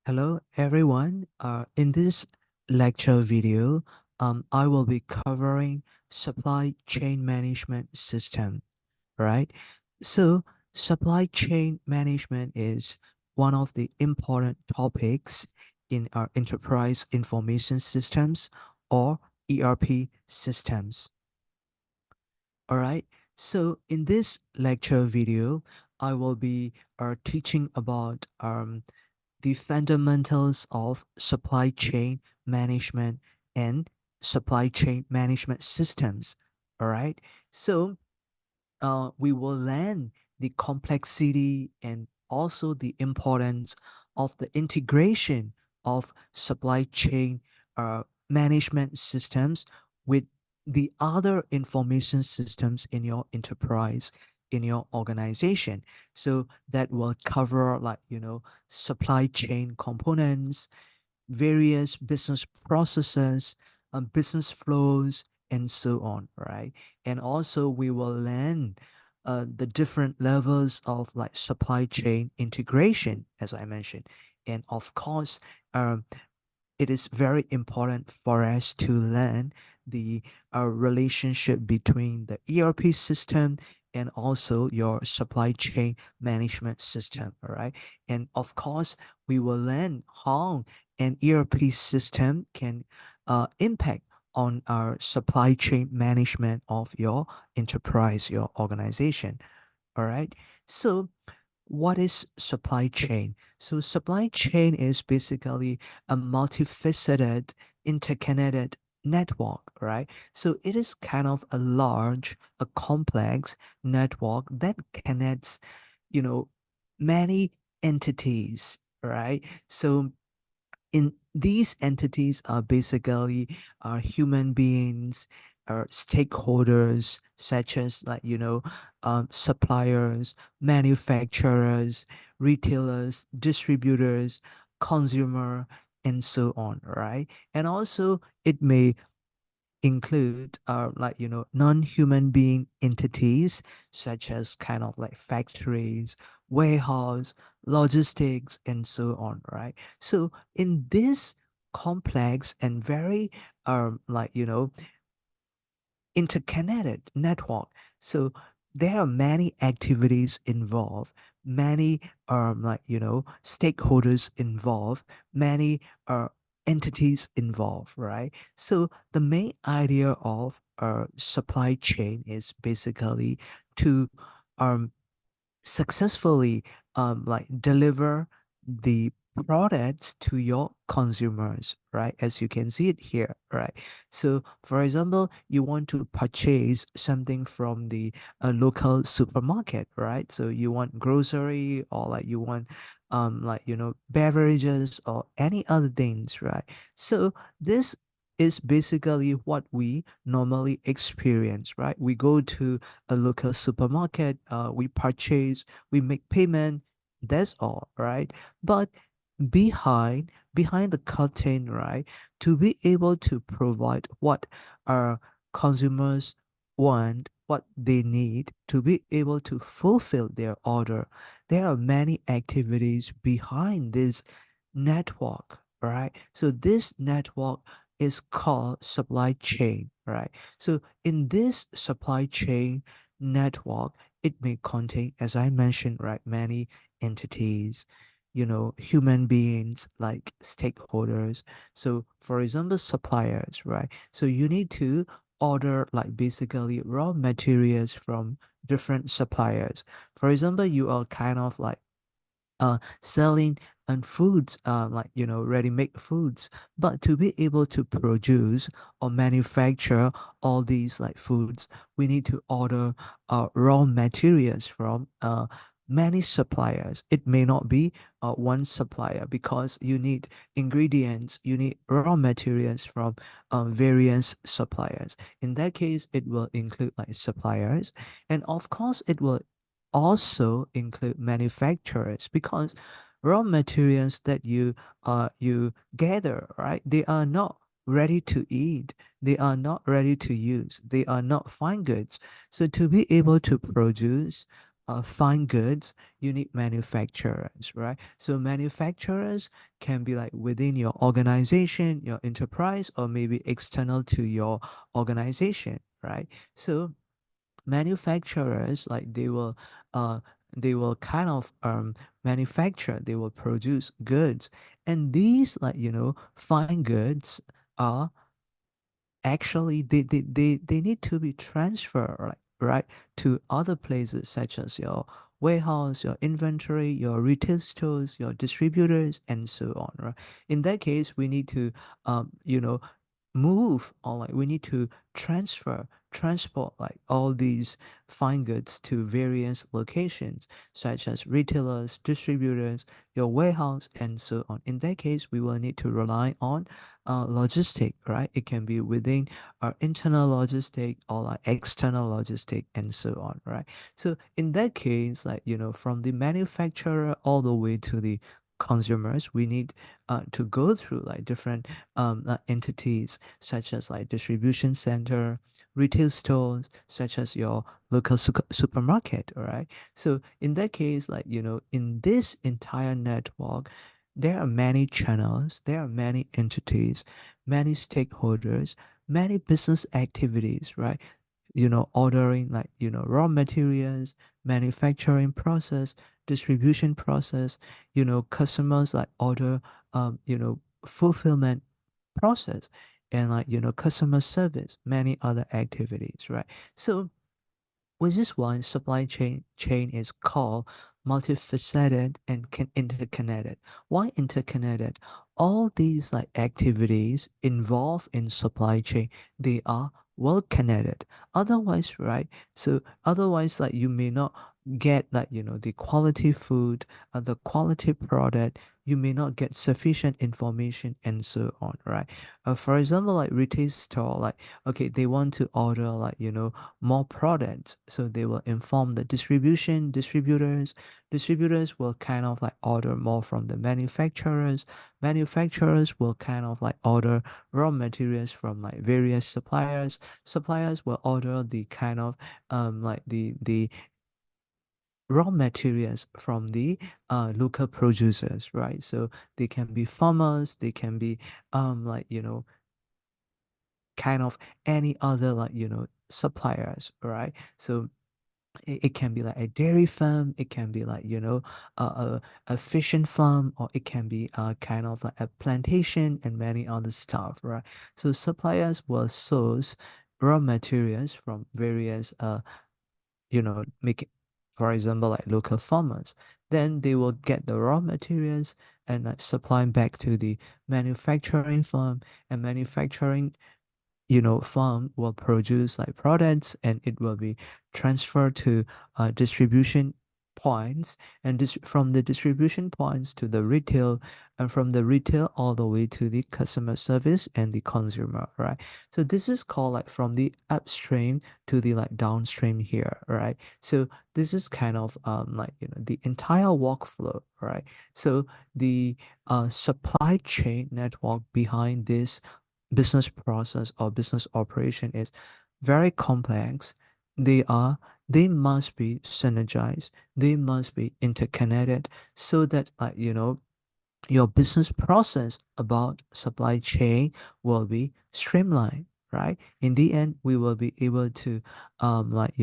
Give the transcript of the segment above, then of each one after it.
Hello everyone. In this lecture video, I will be covering supply chain management system, right? So supply chain management is one of the important topics in our enterprise information systems or ERP systems. All right. So in this lecture video, I will be teaching about the fundamentals of supply chain management and supply chain management systems. All right. So we will learn the complexity and also the importance of the integration of supply chain management systems with the other information systems in your enterprise, in your organization. So that will cover, like, supply chain components, various business processes, business flows, and so on, right? And also we will learn the different levels of like supply chain integration, as I mentioned. And of course, um, it is very important for us to learn the relationship between the ERP system and also your supply chain management system, all right? And of course, we will learn how an ERP system can impact on our supply chain management of your enterprise, your organization, all right? So what is supply chain? So supply chain is basically a multifaceted, interconnected network, right? So it is kind of a large, a complex network that connects, you know, many entities, right? So in these entities are basically human beings, stakeholders such as, like, suppliers, manufacturers, retailers, distributors, consumer, and so on, right? And also it may include non-human being entities such as kind of like factories, warehouse, logistics, and so on, right? So in this complex and very interconnected network, so there are many activities involved, many stakeholders involved, many entities involved, right? So the main idea of supply chain is basically to um successfully deliver the products to your consumers, right? As you can see it here, right? So for example, you want to purchase something from the local supermarket, right? So you want grocery, or like you want beverages or any other things, right? So this is basically what we normally experience, right? We go to a local supermarket, we purchase, we make payment, that's all, right? But behind the curtain, right, to be able to provide what our consumers want, what they need, to be able to fulfill their order, there are many activities behind this network, right? So this network is called supply chain, right? So in this supply chain network, it may contain, as I mentioned, right, many entities, human beings like stakeholders. So for example, suppliers, right? So you need to order like basically raw materials from different suppliers. For example, you are kind of like selling and foods, ready-made foods, but to be able to produce or manufacture all these like foods, we need to order raw materials from many suppliers. It may not be one supplier, because you need ingredients, you need raw materials from various suppliers. In that case, it will include like suppliers, and of course it will also include manufacturers, because raw materials that you gather, right, they are not ready to eat, they are not ready to use, they are not fine goods. So to be able to produce fine goods, you need manufacturers, right? So manufacturers can be like within your organization, your enterprise, or maybe external to your organization, right? So manufacturers, like uh they will kind of manufacture, they will produce goods, and these, like, fine goods are actually they need to be transferred, right, to other places such as your warehouse, your inventory, your retail stores, your distributors, and so on, right? In that case, we need to move, or like we need to transport like all these fine goods to various locations such as retailers, distributors, your warehouse, and so on. In that case, we will need to rely on logistic, right? It can be within our internal logistic or like external logistic, and so on, right? So in that case, like, from the manufacturer all the way to the consumers, we need to go through like different entities such as like distribution center, retail stores, such as your local supermarket, all right? So in that case, like, in this entire network, there are many channels, there are many entities, many stakeholders, many business activities, right? Ordering, like, raw materials, manufacturing process, distribution process, customers like order, fulfillment process, and like, customer service, many other activities, right? So which is why supply chain is called multifaceted and interconnected. Why interconnected? All these like activities involved in supply chain, they are well connected. Otherwise, right? So otherwise, like, you may not get, like, the quality food, the quality product. You may not get sufficient information, and so on, right? For example, like retail store, like, okay, they want to order, like, more products, so they will inform the distributors will kind of like order more from the manufacturers will kind of like order raw materials from like various suppliers will order the kind of like the raw materials from the local producers, right? So they can be farmers, they can be like, kind of any other, like, suppliers, right? So it can be like a dairy farm, it can be like, a fishing farm, or it can be kind of like a plantation and many other stuff, right? So suppliers will source raw materials from various make, for example, like local farmers. Then they will get the raw materials and like supply back to the manufacturing farm, and manufacturing, farm will produce like products, and it will be transferred to distribution points, and from the distribution points to the retail, and from the retail all the way to the customer service and the consumer, right? So this is called like from the upstream to the like downstream here, right? So this is kind of like, the entire workflow, right? So the supply chain network behind this business process or business operation is very complex. They are they must be synergized. They must be interconnected, so that, like, your business process about supply chain will be streamlined, right? In the end, we will be able to like,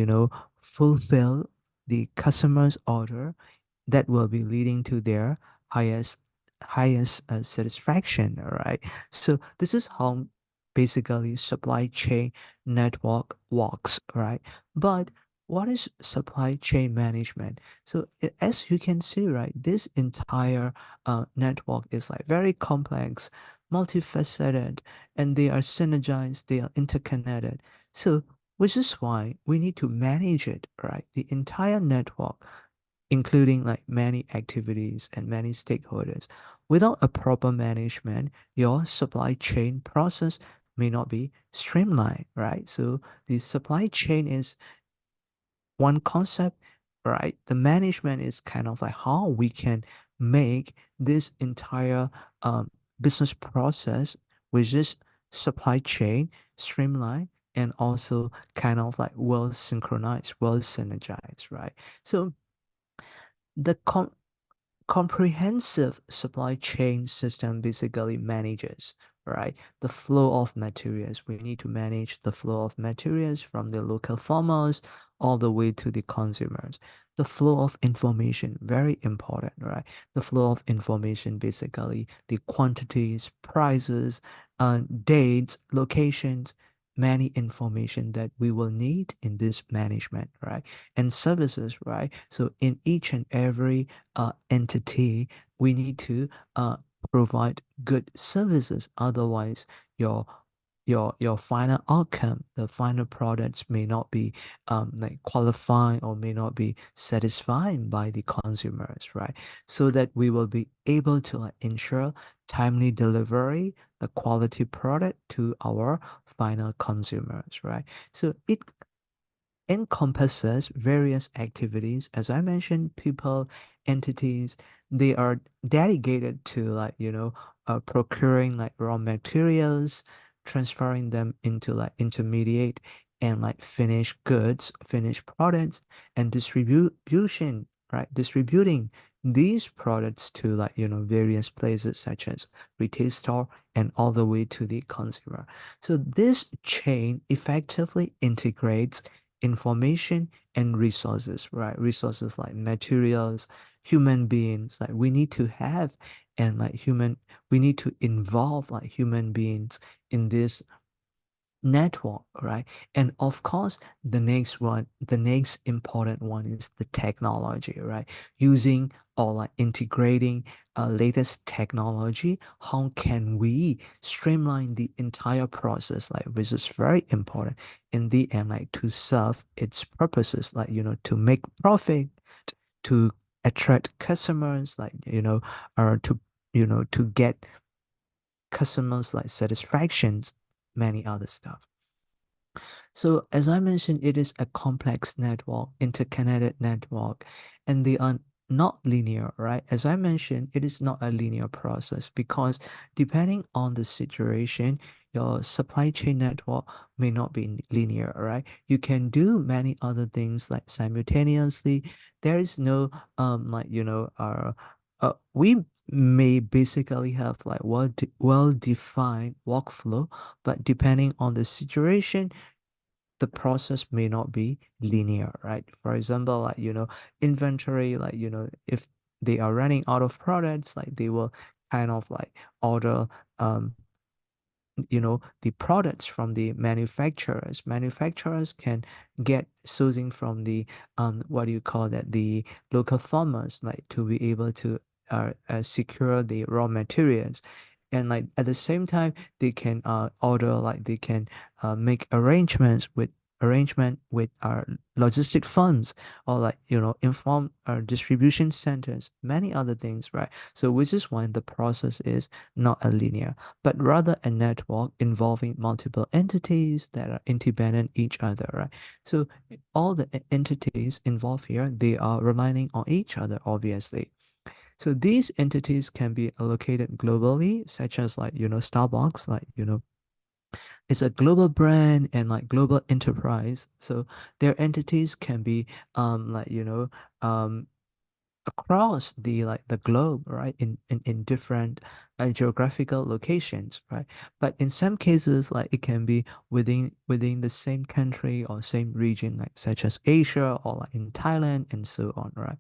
fulfill the customer's order, that will be leading to their highest satisfaction, all right? So this is how basically supply chain network works, right? But what is supply chain management? So as you can see, right, this entire network is like very complex, multifaceted, and they are synergized, they are interconnected. So which is why we need to manage it, right? The entire network, including like many activities and many stakeholders. Without a proper management, your supply chain process may not be streamlined, right? So the supply chain is one concept, right? The management is kind of like how we can make this entire business process, which is supply chain, streamlined and also kind of like well synchronized, well synergized, right? So the comprehensive supply chain system basically manages, right, the flow of materials. We need to manage the flow of materials from the local farmers all the way to the consumers. The flow of information, very important, right? The flow of information, basically the quantities, prices, dates, locations, many information that we will need in this management, right? And services, right? So in each and every entity, we need to uh, provide good services. Otherwise, your your final outcome, the final products may not be like qualifying or may not be satisfying by the consumers, right? So that we will be able to like ensure timely delivery, the quality product to our final consumers, right? So it encompasses various activities. As I mentioned, people, entities, they are dedicated to like, procuring like raw materials, transferring them into like intermediate and like finished goods, finished products, and distribution, right? Distributing these products to like, various places such as retail store and all the way to the consumer. So this chain effectively integrates information and resources, right? Resources like materials, human beings, like we need to have, and like we need to involve like human beings in this network, right? And of course, the next important one is the technology, right? Using or like integrating latest technology, how can we streamline the entire process, like which is very important in the end, like to serve its purposes, like to make profit, to attract customers, like or to to get customers like satisfactions, many other stuff. So as I mentioned, it is a complex network, interconnected network, and they are not linear, right? As I mentioned, it is not a linear process because depending on the situation, your supply chain network may not be linear, right? You can do many other things like simultaneously. There is no we may basically have like well defined workflow, but depending on the situation, the process may not be linear, right? For example, like, inventory, like, if they are running out of products, like they will kind of like order, um, the products from the manufacturers. Manufacturers can get sourcing from the, what do you call that? The local farmers, like to be able to secure the raw materials. And like at the same time, they can order, like they can make arrangement with our logistic firms, or like inform our distribution centers, many other things, right? So which is why the process is not a linear, but rather a network involving multiple entities that are interdependent each other, right? So all the entities involved here, they are relying on each other, obviously. So these entities can be allocated globally, such as like, Starbucks, like, it's a global brand and like global enterprise. So their entities can be like, um across the like the globe, right, in different geographical locations, right? But in some cases, like it can be within the same country or same region, like such as Asia or like in Thailand and so on, right?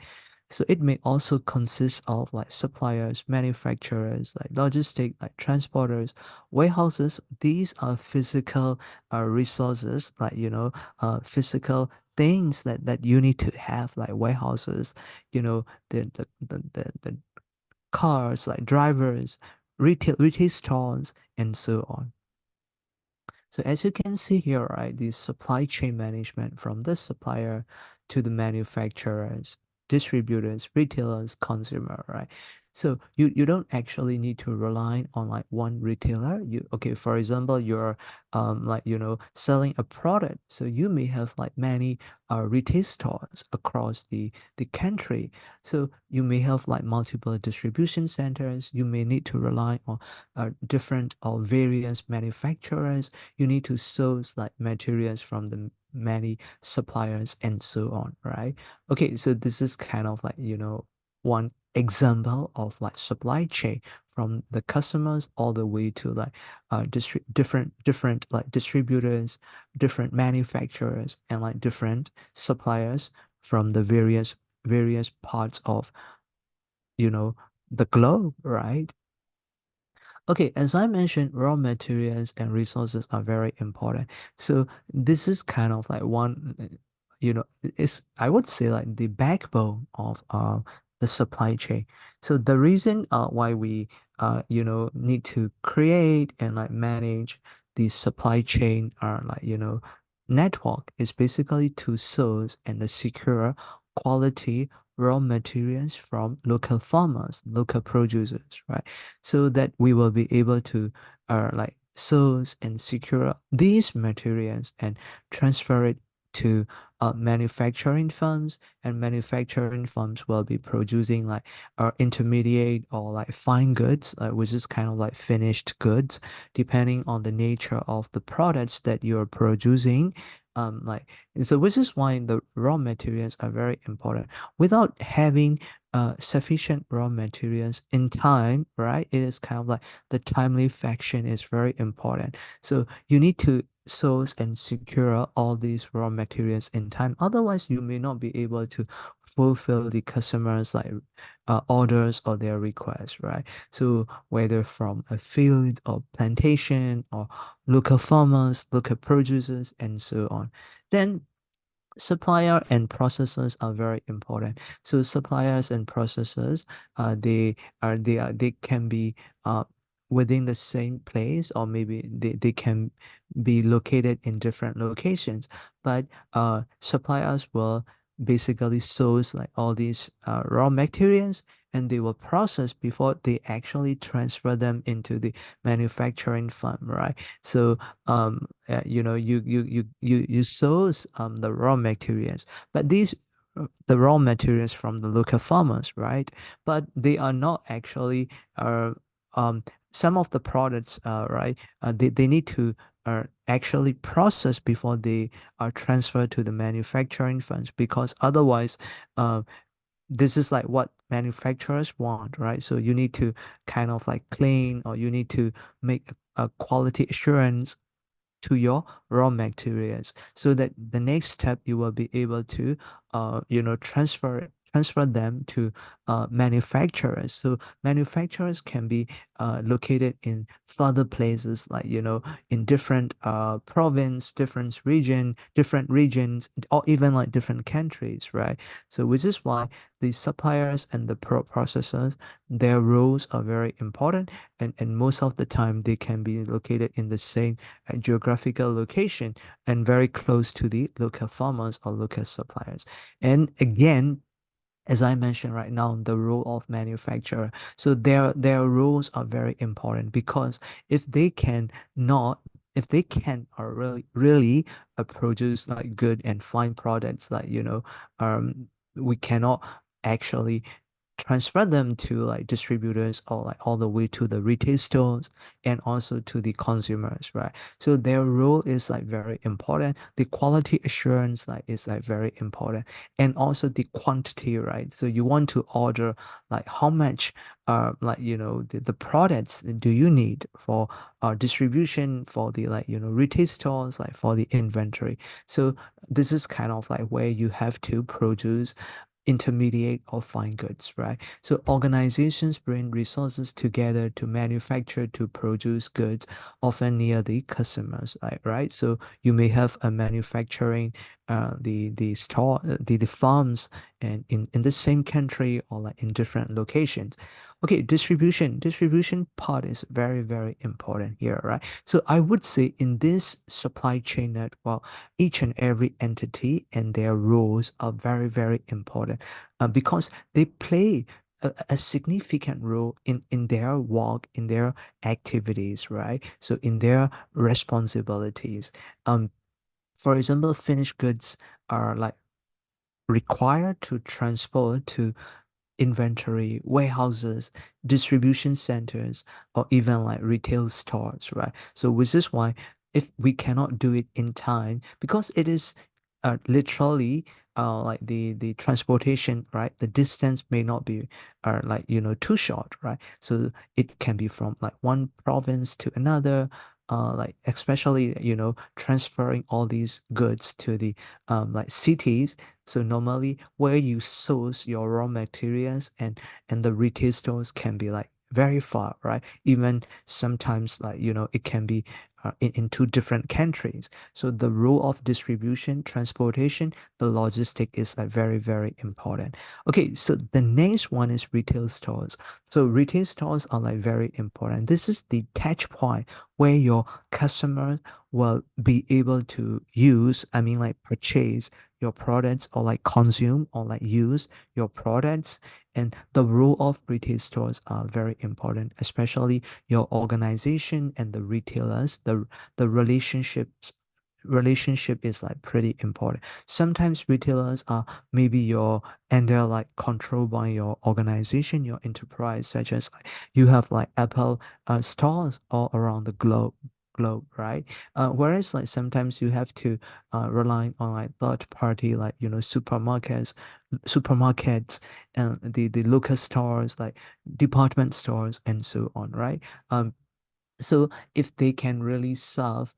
So it may also consist of like suppliers, manufacturers, like logistic, like transporters, warehouses. These are physical resources, like physical things that you need to have, like warehouses, the cars, like drivers, retail stores, and so on. So as you can see here, right, the supply chain management from the supplier to the manufacturers, distributors, retailers, consumer, right? So you don't actually need to rely on like one retailer. You okay, for example, you're like selling a product, so you may have like many retail stores across the country. So you may have like multiple distribution centers. You may need to rely on different or various manufacturers. You need to source like materials from the many suppliers and so on, right? Okay, so this is kind of like one example of like supply chain from the customers all the way to like different like distributors, different manufacturers, and like different suppliers from the various parts of you know the globe, right? Okay, as I mentioned, raw materials and resources are very important. So this is kind of like one, it's I would say like the backbone of the supply chain. So the reason why we need to create and like manage the supply chain like network is basically to source and secure quality raw materials from local farmers, local producers, right? So that we will be able to like source and secure these materials and transfer it to manufacturing firms, and manufacturing firms will be producing like intermediate or like fine goods, which is kind of like finished goods, depending on the nature of the products that you're producing. Like so, which is why the raw materials are very important. Without having sufficient raw materials in time, right? It is kind of like the timely faction is very important. So you need to source and secure all these raw materials in time. Otherwise, you may not be able to fulfill the customers' like orders or their requests, right? So whether from a field or plantation or local farmers, local producers, and so on. Then supplier and processors are very important. So suppliers and processors, they can be within the same place, or maybe they can be located in different locations. But suppliers will basically source like all these raw materials, and they will process before they actually transfer them into the manufacturing firm, right? So you source the raw materials, but these the raw materials from the local farmers, right? But they are not actually uh um some of the products, right, they need to actually process before they are transferred to the manufacturing firms, because otherwise uh this is like what manufacturers want, right? So you need to kind of like clean, or you need to make a quality assurance to your raw materials, so that the next step you will be able to transfer them to manufacturers. So manufacturers can be located in further places, like in different province, different regions, or even like different countries, right? So which is why the suppliers and the processors, their roles are very important, and most of the time they can be located in the same geographical location and very close to the local farmers or local suppliers. And again, as I mentioned right now, the role of manufacturer. So their roles are very important, because if they can not, if they can or really produce like good and fine products, like we cannot actually transfer them to like distributors, or like all the way to the retail stores, and also to the consumers, right? So their role is like very important. The quality assurance like is like very important, and also the quantity, right? So you want to order like how much like the products do you need for distribution, for the like retail stores, like for the inventory. So this is kind of like where you have to produce intermediate or fine goods, right? So organizations bring resources together to manufacture, to produce goods, often near the customers, right? So you may have a manufacturing, the store, the farms, and in the same country, or like in different locations. Okay, distribution part is very important here, right? So I would say in this supply chain network, each and every entity and their roles are very important, because they play a significant role in their work, in their activities, right? So in their responsibilities. Um, for example, finished goods are like required to transport to inventory, warehouses, distribution centers, or even like retail stores, right? So which is why if we cannot do it in time, because it is literally like the transportation, right? The distance may not be like too short, right? So it can be from like one province to another. Like especially transferring all these goods to the like cities, so normally where you source your raw materials and the retail stores can be like very far, right? Even sometimes like it can be in two different countries. So the role of distribution, transportation, the logistic is like very, very important. Okay, so the next one is retail stores. So retail stores are like very important. This is the touch point where your customers will be able to use, I mean like purchase your products or like consume or like use your products. And the role of retail stores are very important, especially your organization and the retailers, the relationship is like pretty important. Sometimes retailers are maybe your and they're like controlled by your organization, your enterprise, such as like, you have like Apple stores all around the globe, right? Whereas like sometimes you have to rely on like third party, like supermarkets and the local stores, like department stores and so on, right? So if they can really serve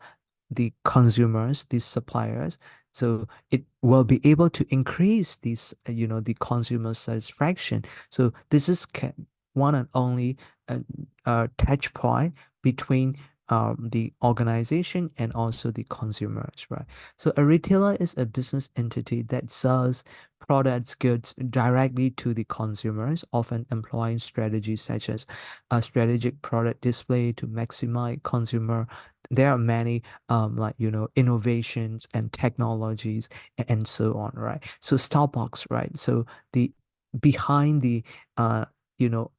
the consumers, these suppliers, so it will be able to increase these, the consumer satisfaction. So this is one and only touch point between the organization and also the consumers, right? So a retailer is a business entity that sells products, goods directly to the consumers, often employing strategies such as a strategic product display to maximize consumer. There are many like innovations and technologies and so on, right? So Starbucks, right? So the behind the uh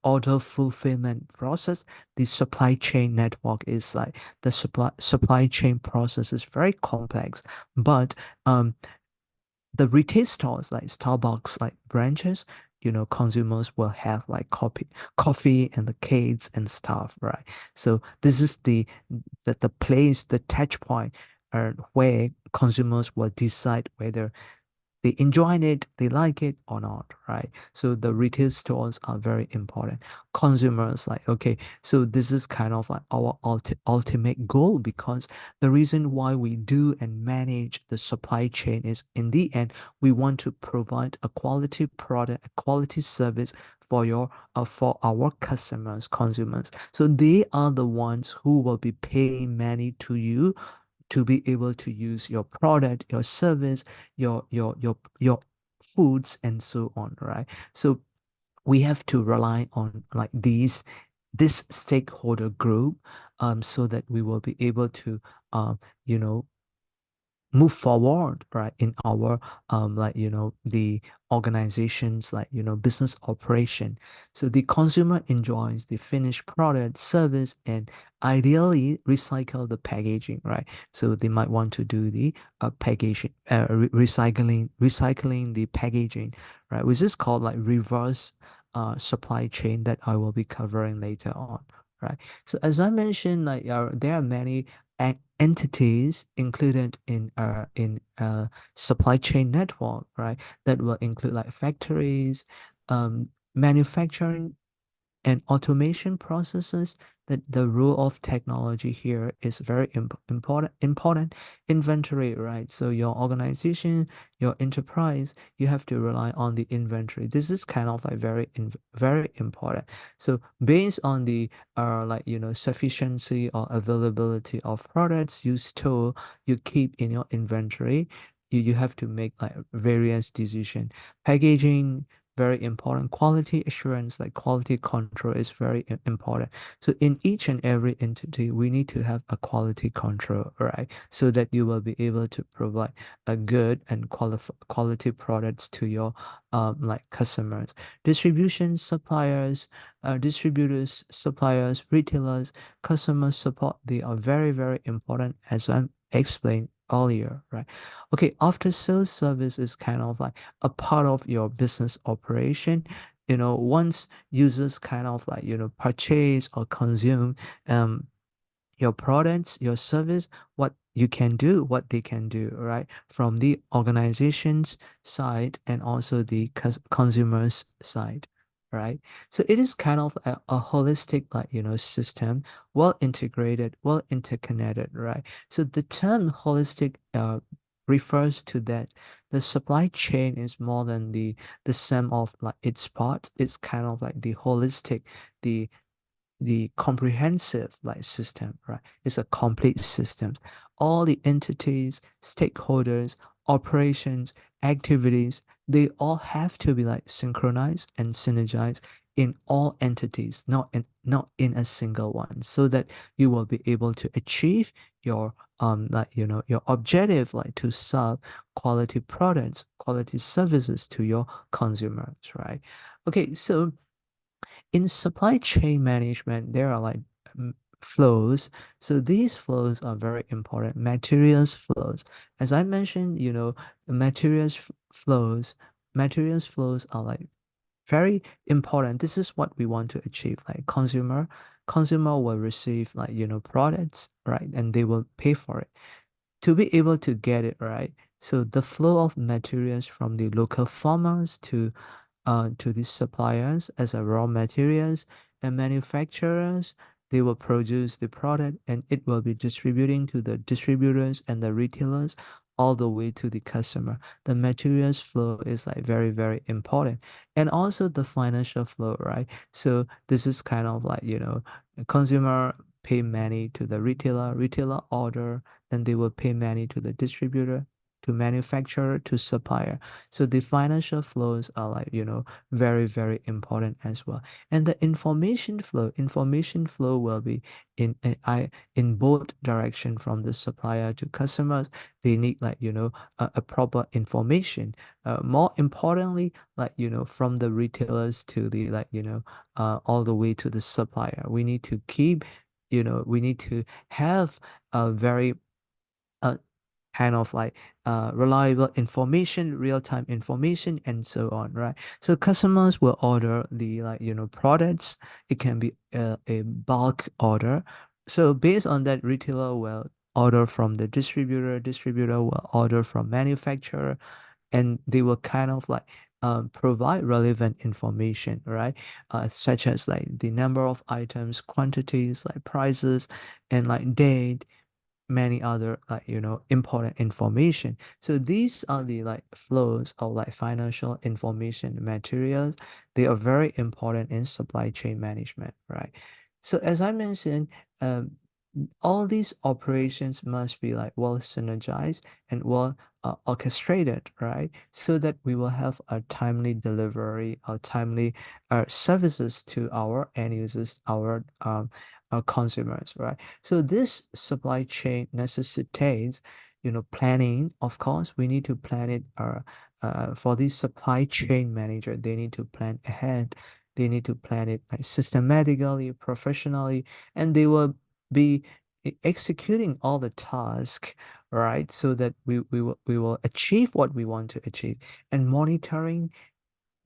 order fulfillment process, the supply chain network is like the supply chain process is very complex, but um the retail stores like Starbucks like branches, consumers will have like coffee and the cakes and stuff, right? So this is the place, the touch point where consumers will decide whether they enjoy it, they like it or not, right? So the retail stores are very important. Consumers like, okay, so this is kind of like our ultimate goal, because the reason why we do and manage the supply chain is in the end, we want to provide a quality product, a quality service for our customers, consumers. So they are the ones who will be paying money to you to be able to use your product, your service, your foods and so on, right? So we have to rely on like this stakeholder group so that we will be able to you know move forward, right, in our like the organizations, like business operation. So the consumer enjoys the finished product, service, and ideally recycle the packaging, right? So they might want to do the packaging recycling the packaging, right, which is called like reverse supply chain that I will be covering later on, right? So as I mentioned, like there are many entities included in supply chain network, right? That will include like factories, manufacturing and automation processes. That the role of technology here is very important. Inventory, right? So your organization, your enterprise, you have to rely on the inventory. This is kind of like very important. So based on the like sufficiency or availability of products you store, you keep in your inventory, you have to make like various decision. Packaging, very important. Quality assurance, like quality control, is very important. So in each and every entity, we need to have a quality control, right? So that you will be able to provide a good and quality products to your like customers, distribution suppliers, distributors, suppliers, retailers, customer support. They are very, very important, as I explained earlier, right? Okay, after sales service is kind of like a part of your business operation. Once users kind of like, purchase or consume um your products, your service, what you can do, what they can do, right? From the organization's side and also the consumer's side, right? So it is kind of a holistic, like, system, well integrated, well interconnected, right? So the term holistic refers to that the supply chain is more than the sum of like its parts. It's kind of like the holistic, the comprehensive like system, right? It's a complete system. All the entities, stakeholders, operations, activities, they all have to be like synchronized and synergized in all entities, not in a single one, so that you will be able to achieve your your objective, like to serve quality products, quality services to your consumers, right? Okay, so in supply chain management, there are like flows. So these flows are very important. Materials flows. As I mentioned, flows, materials flows are like very important. This is what we want to achieve. Like consumer will receive like, products, right? And they will pay for it to be able to get it right. So the flow of materials from the local farmers to the suppliers as a raw materials and manufacturers, they will produce the product and it will be distributing to the distributors and the retailers all the way to the customer. The materials flow is like very, very important. And also the financial flow, right? So this is kind of like, consumer pay money to the retailer order, then they will pay money to the distributor, to manufacturer, to supplier. So the financial flows are like, very, very important as well. And the information flow will be in both direction, from the supplier to customers. They need like, a proper information. More importantly, like, from the retailers to the like, all the way to the supplier. We need to keep, we need to have a very uh, kind of like reliable information, real-time information, and so on, right? So customers will order the like, products. It can be a bulk order. So based on that, retailer will order from the distributor will order from manufacturer, and they will kind of like provide relevant information, right? Such as like the number of items, quantities, like prices, and like date, many other like, important information. So these are the like flows of like financial information materials. They are very important in supply chain management, right? So as I mentioned, um all these operations must be like well synergized and well orchestrated, right? So that we will have a timely delivery or timely services to our end users, our consumers, right? So this supply chain necessitates, planning. Of course, we need to plan it. For the supply chain manager, they need to plan ahead. They need to plan it like systematically, professionally, and they will be executing all the tasks, right? So that we will achieve what we want to achieve, and monitoring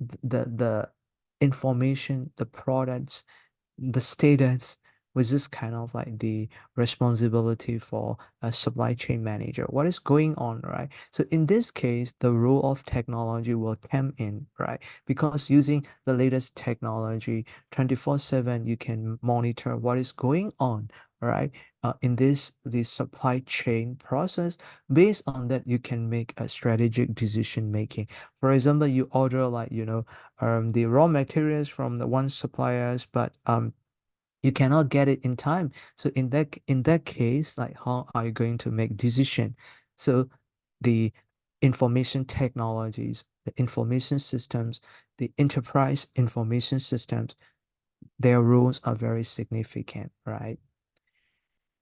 the information, the products, the status, which is kind of like the responsibility for a supply chain manager. What is going on, right? So in this case, the role of technology will come in, right? Because using the latest technology 24/7, you can monitor what is going on, right? In this supply chain process. Based on that, you can make a strategic decision making. For example, you order like, the raw materials from the one suppliers, but you cannot get it in time. So in that case, like, how are you going to make decision? So the information technologies, the information systems, the enterprise information systems, their roles are very significant, right?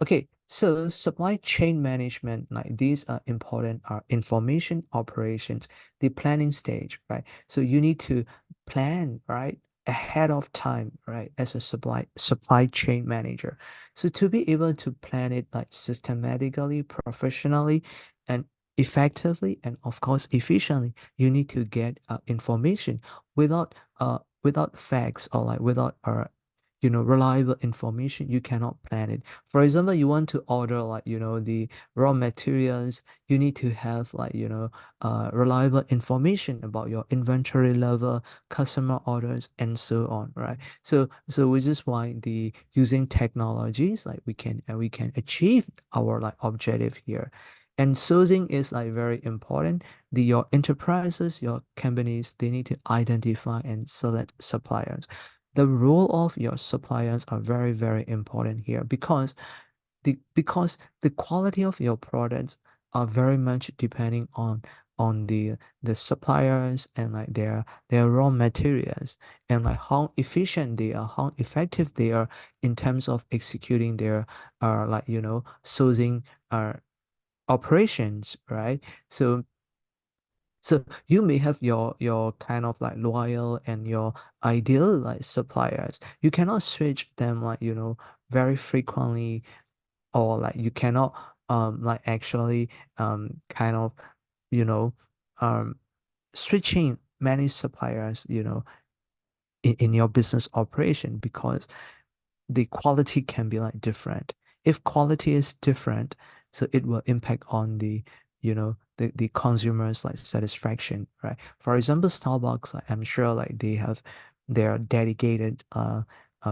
Okay, so supply chain management, like these are important, are information operations, the planning stage, right? So you need to plan, right, ahead of time, right, as a supply chain manager. So to be able to plan it like systematically, professionally, and effectively, and of course efficiently, you need to get information without facts or like without reliable information, you cannot plan it. For example, you want to order like, the raw materials, you need to have like, reliable information about your inventory level, customer orders, and so on, right? So which is why the using technologies, like we can achieve our like objective here. And sourcing is like very important. Your enterprises, your companies, they need to identify and select suppliers. The role of your suppliers are very, very important here because the quality of your products are very much depending on the suppliers and like their raw materials, and like how efficient they are, how effective they are in terms of executing their like sourcing operations, right? So you may have your kind of like loyal and your ideal like suppliers. You cannot switch them like, very frequently, or like you cannot like actually kind of, you know, um switching many suppliers, in your business operation, because the quality can be like different. If quality is different, so it will impact on the consumers like satisfaction, right? For example, Starbucks, like, I'm sure like they have their dedicated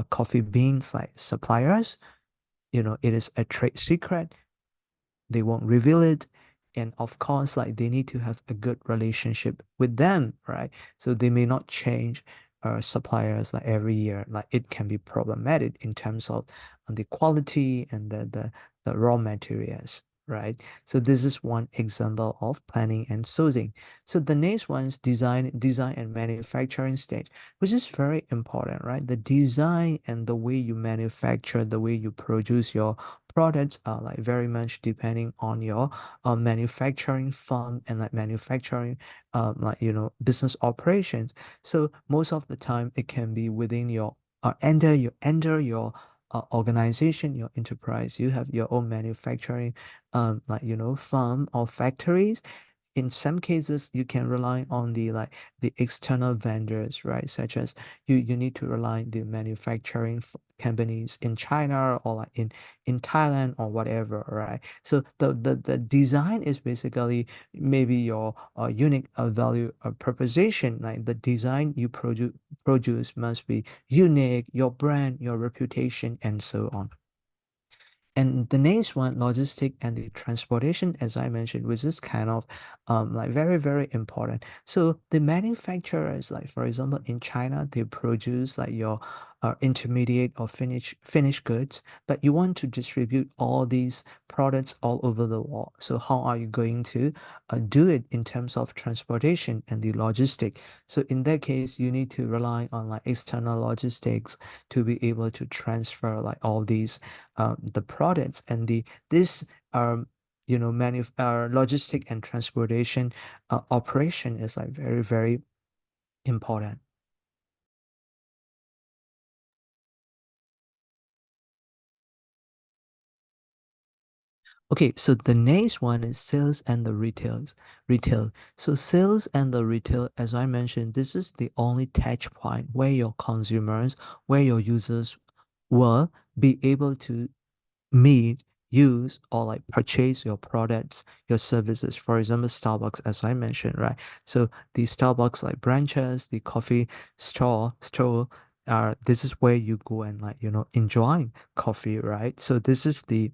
coffee beans like suppliers. It is a trade secret, they won't reveal it, and of course like they need to have a good relationship with them, right? So they may not change suppliers like every year. Like it can be problematic in terms of the quality and the raw materials, right? So this is one example of planning and sourcing. So the next one is design and manufacturing stage, which is very important, right? The design and the way you manufacture, the way you produce your products are like very much depending on your manufacturing firm and like manufacturing like business operations. So most of the time it can be within your under your organization, your enterprise. You have your own manufacturing like firm or factories. In some cases you can rely on the external vendors, right? Such as you need to rely on the manufacturing companies in China, or like in Thailand or whatever, right? So the design is basically maybe your unique value proposition. Like the design you produce must be unique, your brand, your reputation, and so on. And the next one, logistic and the transportation, as I mentioned, which is kind of like very, very important. So the manufacturers, like for example, in China, they produce like your intermediate or finished goods, but you want to distribute all these products all over the world. So how are you going to do it in terms of transportation and the logistic? So in that case, you need to rely on like external logistics to be able to transfer like all these the products, and the this logistic and transportation operation is like very, very important. Okay, so the next one is sales and the retail. So sales and the retail, as I mentioned, this is the only touch point where your consumers, where your users will be able to meet, use, or like purchase your products, your services. For example, Starbucks, as I mentioned, right? So the Starbucks like branches, the coffee store are, this is where you go and like enjoy coffee, right? So this is the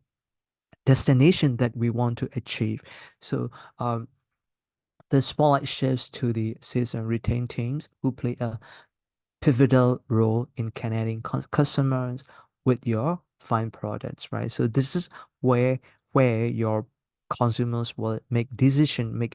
destination that we want to achieve. So the spotlight shifts to the sales and retain teams, who play a pivotal role in connecting customers with your fine products, right? So this is where your consumers will make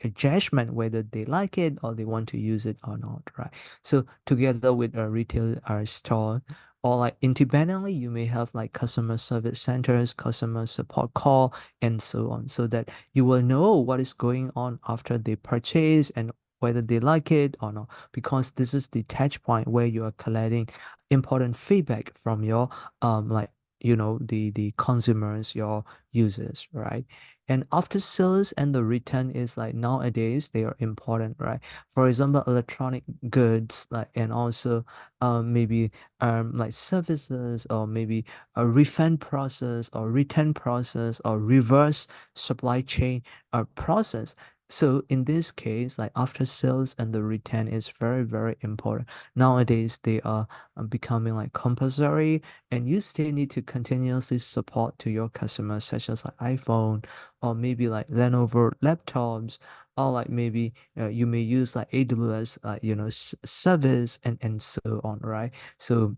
a judgment whether they like it or they want to use it or not, right? So together with a retail store, or like independently, you may have like customer service centers, customer support call, and so on, so that you will know what is going on after they purchase and whether they like it or not, because this is the touch point where you are collecting important feedback from your like the consumers, your users, right? And after sales and the return is like nowadays they are important, right? For example, electronic goods, like, and also maybe like services, or maybe a refund process or return process or reverse supply chain process. So in this case, like after sales and the return is very, very important. Nowadays, they are becoming like compulsory, and you still need to continuously support to your customers, such as like iPhone, or maybe like Lenovo laptops, or like maybe you may use like AWS, service, and so on, right? So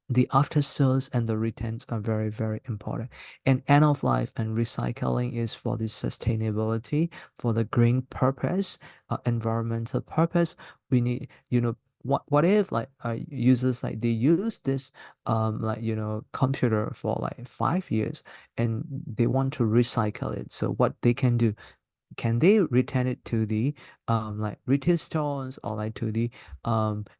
the after sales and the returns are very, very important. And end of life and recycling is for the sustainability, for the green purpose, environmental purpose. We need, what if like users, like they use this computer for like 5 years and they want to recycle it. So what they can do, can they return it to the like retail stores, or like to the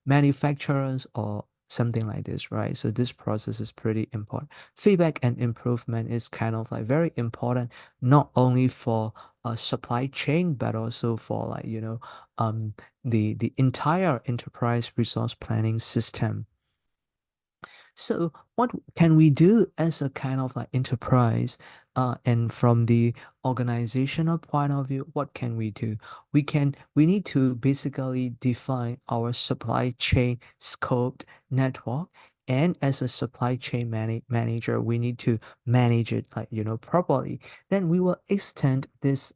manufacturers, or something like this, right? So this process is pretty important. Feedback and improvement is kind of like very important, not only for a supply chain, but also for like um the entire enterprise resource planning system. So what can we do as a kind of like enterprise? And from the organizational point of view, what can we do? We need to basically define our supply chain scoped network. And as a supply chain manager, we need to manage it like, properly. Then we will extend this,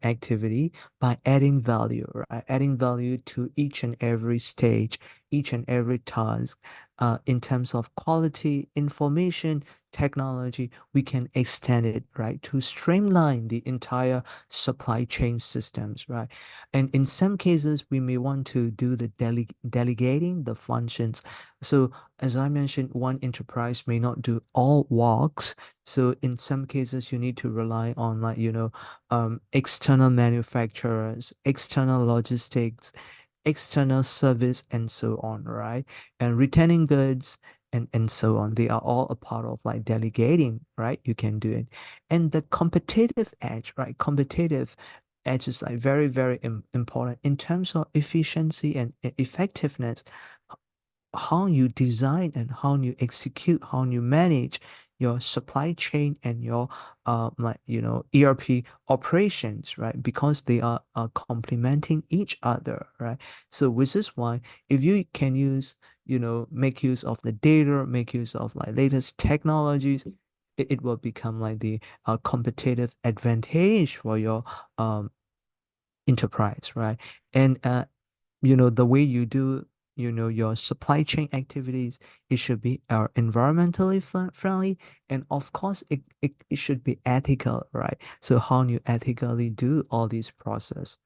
activity by adding value, right? Adding value to each and every stage, each and every task, in terms of quality, information, technology. We can extend it, right, to streamline the entire supply chain systems, right? And in some cases, we may want to do the delegating the functions. So as I mentioned, one enterprise may not do all works. So in some cases, you need to rely on like, external manufacturers, external logistics, external service, and so on, right? And returning goods, and so on. They are all a part of like delegating, right? You can do it. And the competitive edge, right? Competitive edge is like very, very important in terms of efficiency and effectiveness. How you design and how you execute, how you manage your supply chain and your ERP operations, right? Because they are complementing each other, right? So which is why if you can use, make use of the data, make use of like latest technologies, it will become like the competitive advantage for your um enterprise, right? And the way you do, your supply chain activities, it should be environmentally friendly, and of course it should be ethical, right? So how you ethically do all these process.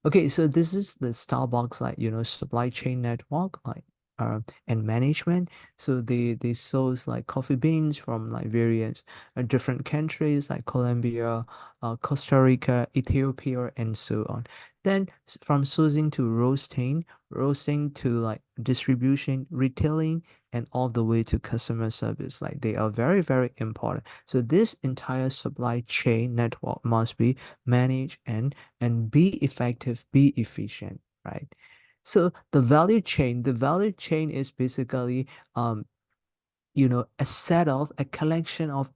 Okay, so this is the Starbucks, like, supply chain network, like and management. So they source like coffee beans from like various different countries like Colombia, Costa Rica, Ethiopia, and so on. Then from sourcing to roasting to like distribution, retailing, and all the way to customer service. Like they are very, very important. So this entire supply chain network must be managed and be effective, be efficient, right? So the value chain is basically a collection of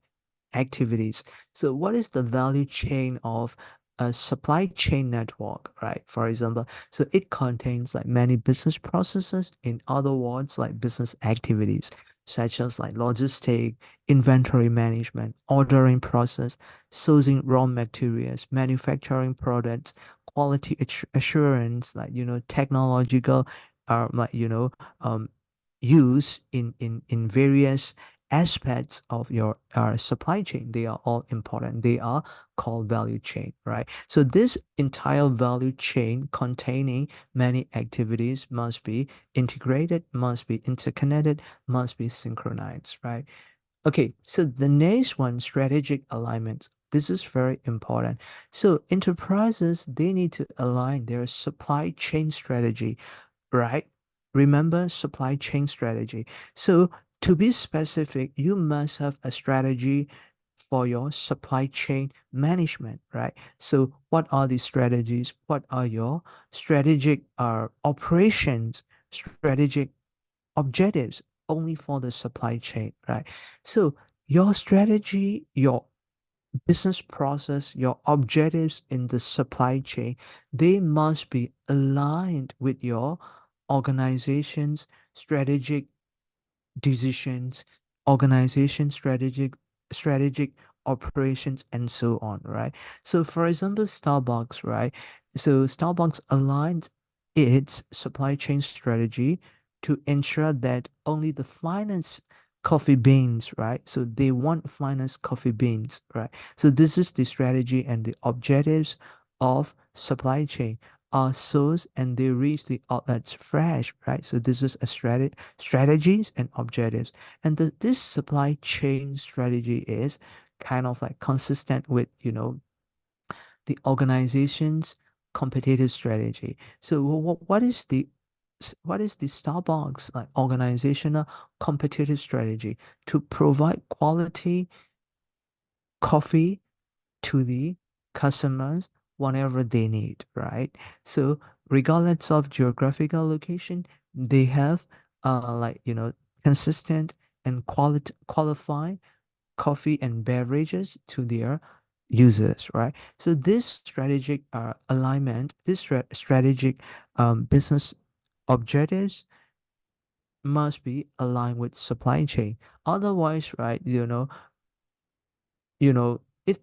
activities. So what is the value chain of a supply chain network, right? For example, so it contains like many business processes, in other words, like business activities, such as like logistic, inventory management, ordering process, sourcing raw materials, manufacturing products, quality assurance, like, technological, like, um, use in various aspects of your supply chain. They are all important. They are called value chain, right? So this entire value chain containing many activities must be integrated, must be interconnected, must be synchronized, right? Okay, so the next one, strategic alignment. This is very important. So enterprises, they need to align their supply chain strategy, right? Remember supply chain strategy. So to be specific, you must have a strategy for your supply chain management, right? So what are the strategies? What are your strategic operations, strategic objectives only for the supply chain, right? So your strategy, your business process, your objectives in the supply chain, they must be aligned with your organization's strategic decisions, organization strategic operations, and so on, right? So for example, Starbucks, right? So Starbucks aligns its supply chain strategy to ensure that only the finest coffee beans, right? So they want finest coffee beans, right? So this is the strategy and the objectives of supply chain are sourced and they reach the outlets fresh, right? So this is a strategies and objectives. And this supply chain strategy is kind of like consistent with, the organization's competitive strategy. So what is the Starbucks like organizational competitive strategy to provide quality coffee to the customers whenever they need, right? So regardless of geographical location, they have consistent and qualified coffee and beverages to their users, right? So this strategic alignment, this strategic business objectives must be aligned with supply chain. Otherwise, right, if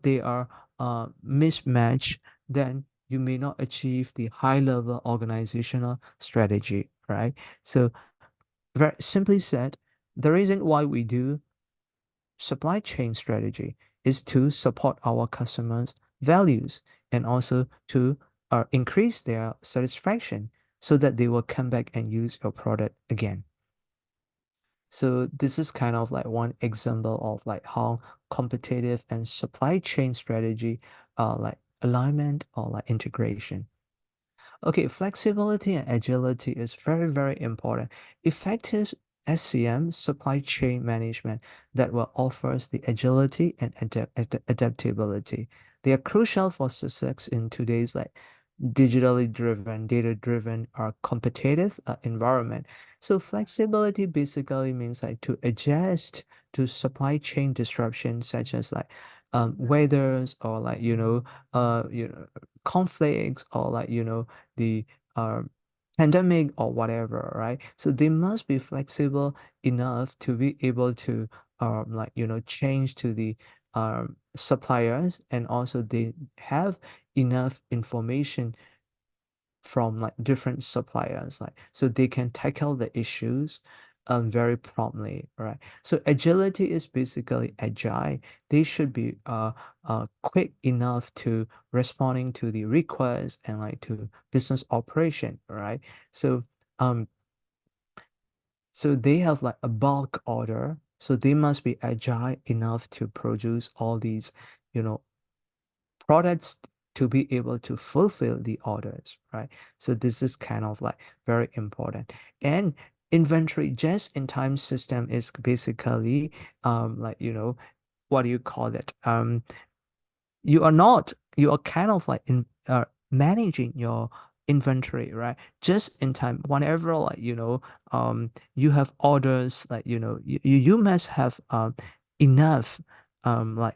they are mismatched, then you may not achieve the high level organizational strategy, right? So very simply said, the reason why we do supply chain strategy is to support our customers' values and also to increase their satisfaction so that they will come back and use your product again. So this is kind of like one example of like how competitive and supply chain strategy like alignment or like integration. Okay, flexibility and agility is very, very important. Effective SCM, supply chain management, that will offers the agility and adaptability. They are crucial for success in today's like digitally driven, data driven, or competitive environment. So flexibility basically means like to adjust to supply chain disruptions such as like weathers or like conflicts or like the pandemic or whatever, right? So they must be flexible enough to be able to change to the suppliers, and also they have enough information from like different suppliers, like so they can tackle the issues very promptly, right? So agility is basically agile. They should be quick enough to responding to the request and like to business operation, right? So um so they have like a bulk order, so they must be agile enough to produce all these you know products to be able to fulfill the orders, right? So this is kind of like very important. And inventory just-in-time system is basically what do you call it? You are kind of like managing your inventory, right? Just in time, whenever like you have orders, like you must have enough like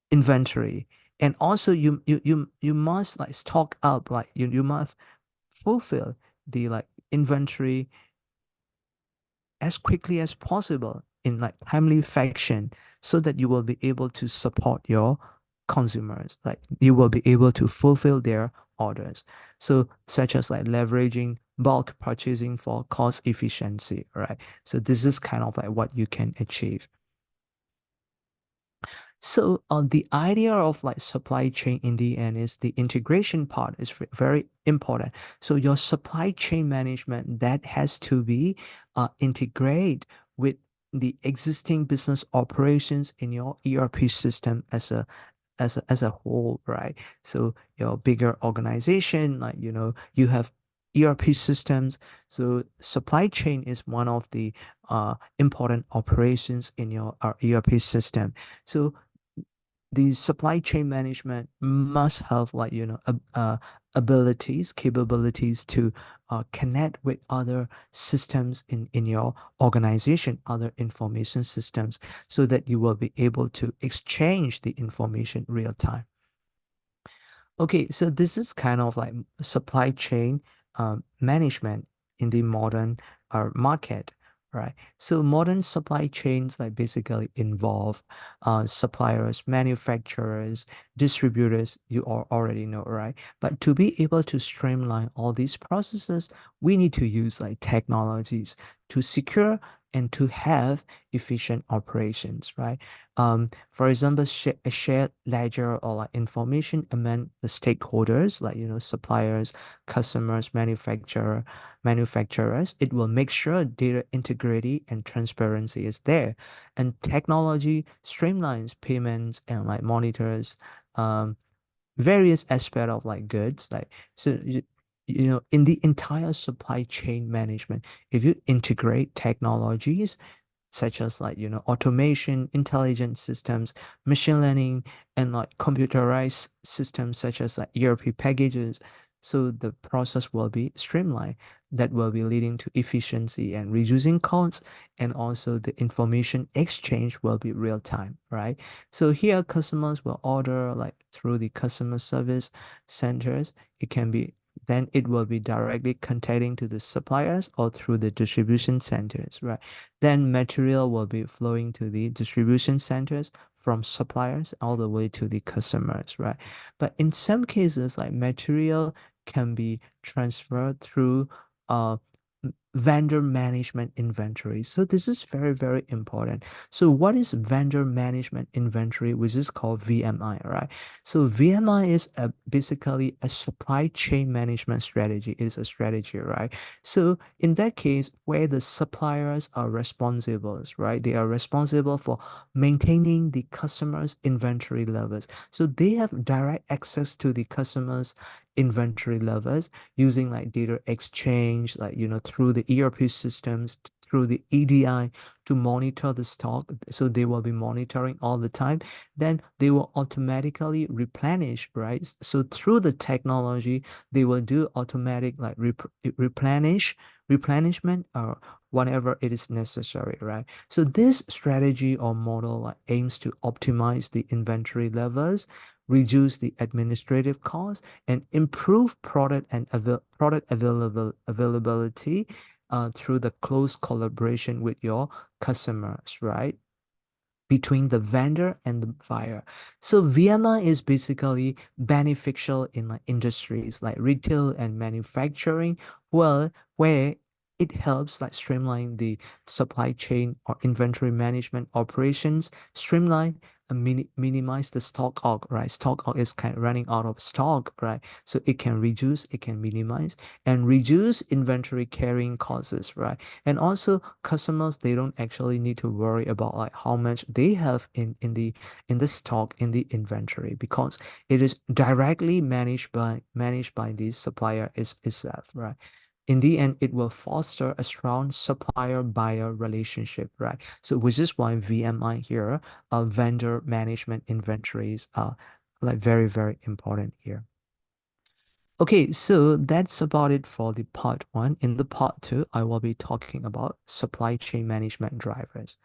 inventory, and also you must like stock up, like you must fulfill the like inventory as quickly as possible in like timely fashion so that you will be able to support your consumers, like you will be able to fulfill their orders. So such as like leveraging bulk purchasing for cost efficiency, right? So this is kind of like what you can achieve. So the idea of like supply chain in the end is the integration part is very important. So your supply chain management that has to be integrate with the existing business operations in your ERP system as a whole, right? So your bigger organization, like you have ERP systems. So supply chain is one of the important operations in your ERP system. So the supply chain management must have like abilities capabilities to connect with other systems in your organization, other information systems, so that you will be able to exchange the information real time. Okay, so this is kind of like supply chain management in the modern market, right? So modern supply chains like basically involve suppliers, manufacturers, distributors, you all already know, right? But to be able to streamline all these processes, we need to use like technologies to secure and to have efficient operations, right? For example, a shared ledger or like information among the stakeholders, like suppliers, customers, manufacturers. It will make sure data integrity and transparency is there, and technology streamlines payments and like monitors um, various aspect of like goods. Like so, in the entire supply chain management, if you integrate technologies such as like automation, intelligent systems, machine learning, and like computerized systems such as like ERP packages, so the process will be streamlined. That will be leading to efficiency and reducing costs, and also the information exchange will be real time, right? So here customers will order like through the customer service centers. It can be then it will be directly contacting to the suppliers or through the distribution centers, right? Then material will be flowing to the distribution centers from suppliers all the way to the customers, right? But in some cases, like material can be transferred through uh vendor management inventory. So this is very, very important. So what is vendor management inventory, which is called VMI, right? So VMI is basically a supply chain management strategy. It is a strategy, right? So in that case, where the suppliers are responsible, right? They are responsible for maintaining the customer's inventory levels. So they have direct access to the customer's inventory levels using like data exchange, like through the ERP systems, through the EDI to monitor the stock. So they will be monitoring all the time. Then they will automatically replenish, right? So through the technology, they will do automatic like replenishment or whatever it is necessary, right? So this strategy or model like, aims to optimize the inventory levels, reduce the administrative costs, and improve product availability through the close collaboration with your customers, right? Between the vendor and the buyer. So VMI is basically beneficial in like industries like retail and manufacturing, well, where it helps like streamline the supply chain or inventory management operations, streamline and minimize the stock out, right? Stock out is kind of running out of stock, right? So it can reduce, it can minimize and reduce inventory carrying costs, right? And also customers, they don't actually need to worry about like how much they have in the stock in the inventory, because it is directly managed by the supplier itself, right? In the end, it will foster a strong supplier-buyer relationship, right? So which is why VMI here, vendor management inventories are like very, very important here. Okay, so that's about it for the part one. In the part two, I will be talking about supply chain management drivers.